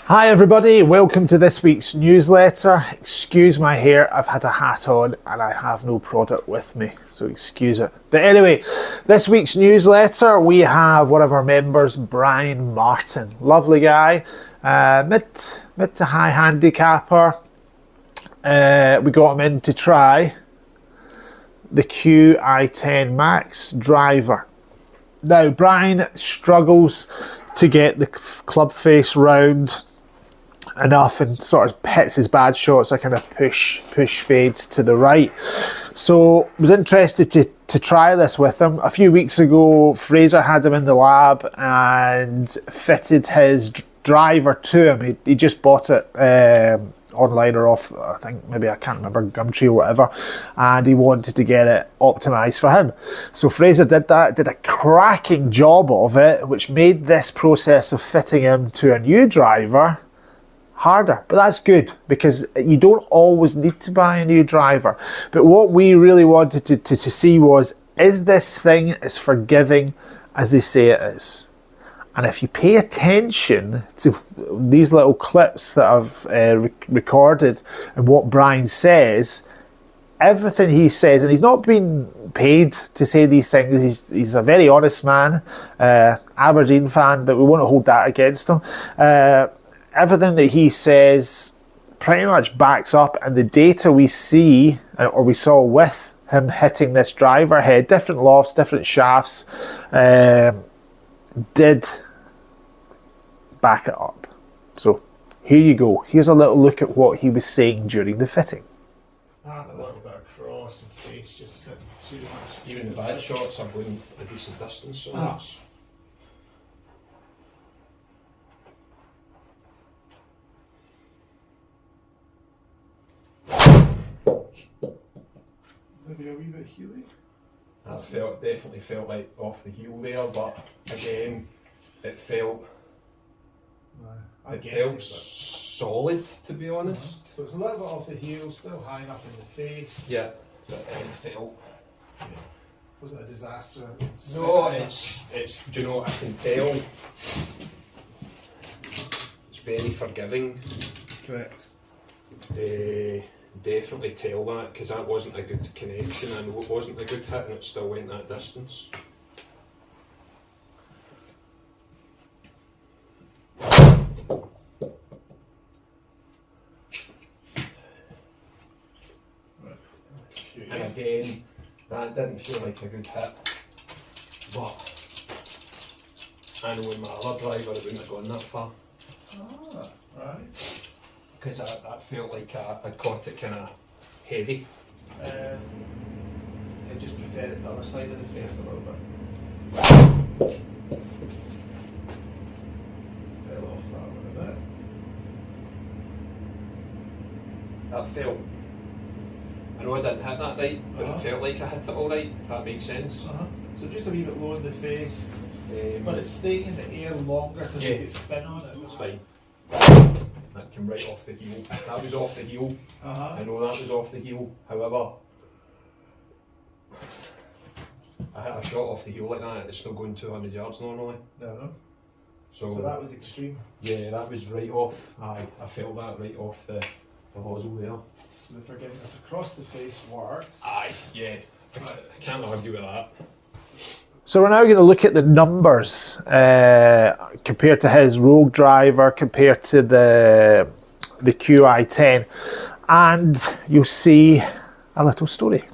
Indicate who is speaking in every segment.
Speaker 1: Hi everybody, welcome to this week's newsletter. Excuse my hair, I've had a hat on and I have no product with me, so excuse it. But anyway, this week's newsletter we have one of our members, Brian Martin. Lovely guy, mid to high handicapper. We got him in to try the QI10 Max driver. Now Brian struggles to get the club face round enough and sort of hits his bad shots, so kind of push fades to the right. So was interested to try this with him. A few weeks ago Fraser had him in the lab and fitted his driver to him. He just bought it online or off, I think maybe, I can't remember, Gumtree or whatever, and he wanted to get it optimized for him. So Fraser did that, did a cracking job of it, which made this process of fitting him to a new driver harder. But that's good, because you don't always need to buy a new driver. But what we really wanted to see was, is this thing as forgiving as they say it is? And if you pay attention to these little clips that I've recorded and what Brian says, everything he says, and he's not been paid to say these things, he's a very honest man, Aberdeen fan, but we won't hold that against him. Everything that he says pretty much backs up, and the data we see, or we saw with him hitting this driver head, different lofts, different shafts, did back it up. So here you go. Here's a little look at what he was saying during the fitting.
Speaker 2: A little bit across and face just sitting too much.
Speaker 3: Even the bad shots are going a decent distance, so that's...
Speaker 2: Maybe a wee bit heely.
Speaker 3: That definitely felt like off the heel there, but again, it felt solid, to be honest.
Speaker 2: So it's a little bit off the heel, still high enough in the face.
Speaker 3: Yeah, but it felt...
Speaker 2: Wasn't a disaster.
Speaker 3: No, it's do you know, I can tell it's very forgiving.
Speaker 2: Correct.
Speaker 3: Definitely tell that, because that wasn't a good connection and it wasn't a good hit, and it still went that distance. And again, that didn't feel like a good hit, but I know in my other driver it wouldn't have gone that far.
Speaker 2: Ah, right.
Speaker 3: Because that felt like I caught it kind of heavy.
Speaker 2: I just prefer it the other side of the face a little bit. Fell off that one a bit.
Speaker 3: That felt... I know I didn't hit that right, but it felt like I hit it all right, if that makes sense.
Speaker 2: So just a wee bit low in the face, but it's staying in the air longer because you get spin on it.
Speaker 3: It's fine. That came right off the heel. That was off the heel. I know that was off the heel. However, I hit a shot off the heel like that, it's still going 200 yards normally.
Speaker 2: No.
Speaker 3: So
Speaker 2: that was extreme.
Speaker 3: Yeah, that was right off. I felt that right off the hosel there.
Speaker 2: So the forgiveness across the face works.
Speaker 3: Aye, yeah. I can't argue with that.
Speaker 1: So we're now going to look at the numbers compared to his Rogue driver, compared to the QI10, and you'll see a little story.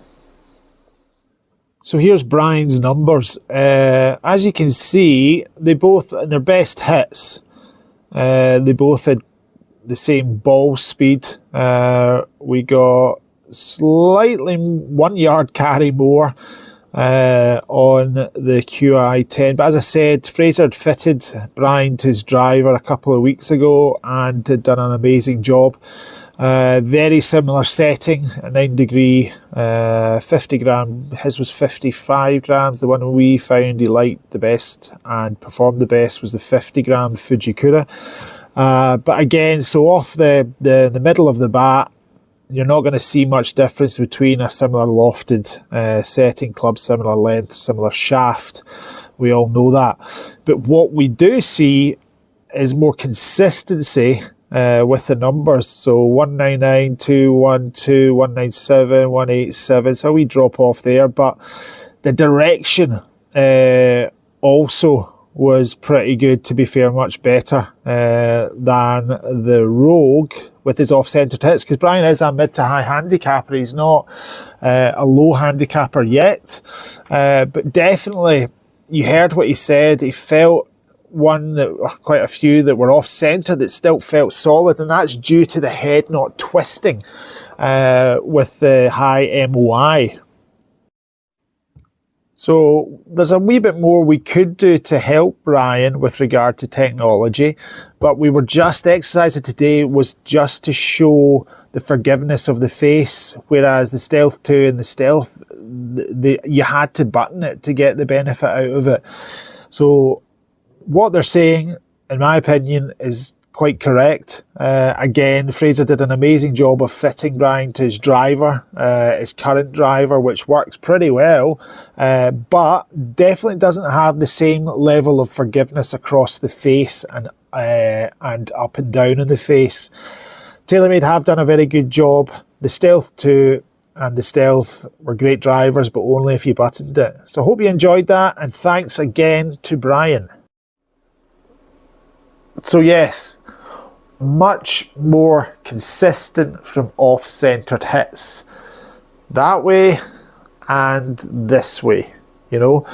Speaker 1: So here's Brian's numbers. As you can see, they both, in their best hits, they both had the same ball speed. We got slightly 1 yard carry more on the QI10, but as I said, Fraser had fitted Brian to his driver a couple of weeks ago and had done an amazing job. Very similar setting, a 9 degree, 50 gram, his was 55 grams. The one we found he liked the best and performed the best was the 50 gram Fujikura. But again, so off the middle of the bat, you're not going to see much difference between a similar lofted setting club, similar length, similar shaft. We all know that. But what we do see is more consistency with the numbers. So 199, 212, 197, 187. So we drop off there, but the direction also was pretty good, to be fair, much better than the Rogue with his off-centred hits, because Brian is a mid to high handicapper. He's not a low handicapper yet, but definitely you heard what he said. He felt quite a few that were off-centre that still felt solid, and that's due to the head not twisting with the high MOI. So there's a wee bit more we could do to help Brian with regard to technology, but we were just exercising today was just to show the forgiveness of the face, whereas the Stealth 2 and the Stealth, you had to button it to get the benefit out of it. So what they're saying, in my opinion, is quite correct. Again, Fraser did an amazing job of fitting Brian to his driver, his current driver, which works pretty well, but definitely doesn't have the same level of forgiveness across the face and up and down in the face. Taylormade have done a very good job. The Stealth 2 and the Stealth were great drivers, but only if you buttoned it. So I hope you enjoyed that, and thanks again to Brian. So yes, much more consistent from off-centred hits. That way and this way, you know.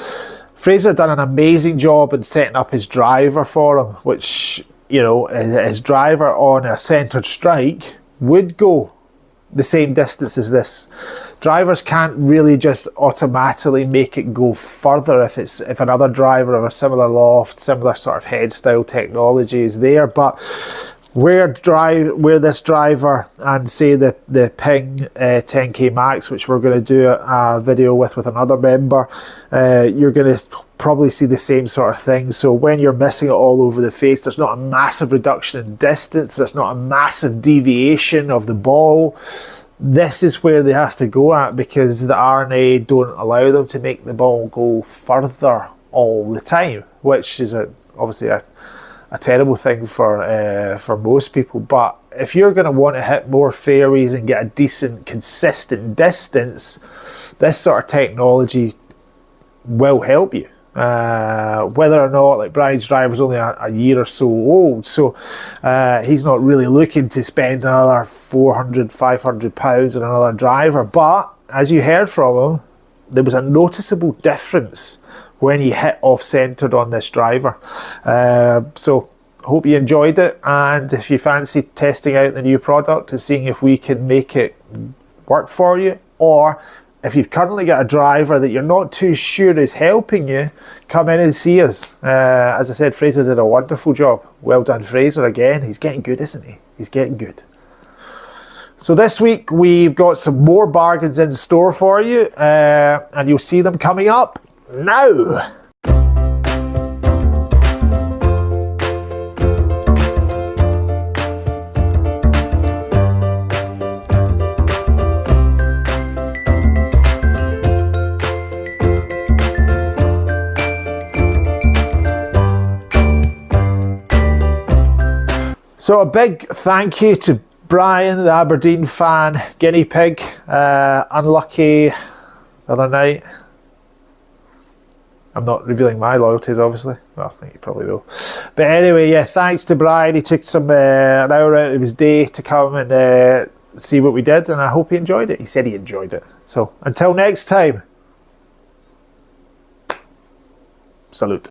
Speaker 1: Fraser done an amazing job in setting up his driver for him, which, you know, his driver on a centred strike would go the same distance as this. Drivers can't really just automatically make it go further if another driver of a similar loft, similar sort of head style technology is there. But where this driver and say the Ping 10K Max, which we're going to do a video with another member, you're going to probably see the same sort of thing. So when you're missing it all over the face, there's not a massive reduction in distance, there's not a massive deviation of the ball. This is where they have to go at, because the RNA don't allow them to make the ball go further all the time, which is obviously a terrible thing for most people. But if you're going to want to hit more fairways and get a decent, consistent distance, this sort of technology will help you. Whether or not, like Brian's driver's only a year or so old, so he's not really looking to spend another £400–500 on another driver. But as you heard from him, there was a noticeable difference when he hit off-centred on this driver. So hope you enjoyed it, and if you fancy testing out the new product and seeing if we can make it work for you, or if you've currently got a driver that you're not too sure is helping you, come in and see us. As I said, Fraser did a wonderful job. Well done, Fraser, again. He's getting good, isn't he? He's getting good. So this week we've got some more bargains in store for you, and you'll see them coming up now. So a big thank you to Brian, the Aberdeen fan, guinea pig, unlucky the other night. I'm not revealing my loyalties, obviously. Well, I think you probably will. But anyway, yeah, thanks to Brian. He took an hour out of his day to come and see what we did, and I hope he enjoyed it. He said he enjoyed it. So until next time, salute.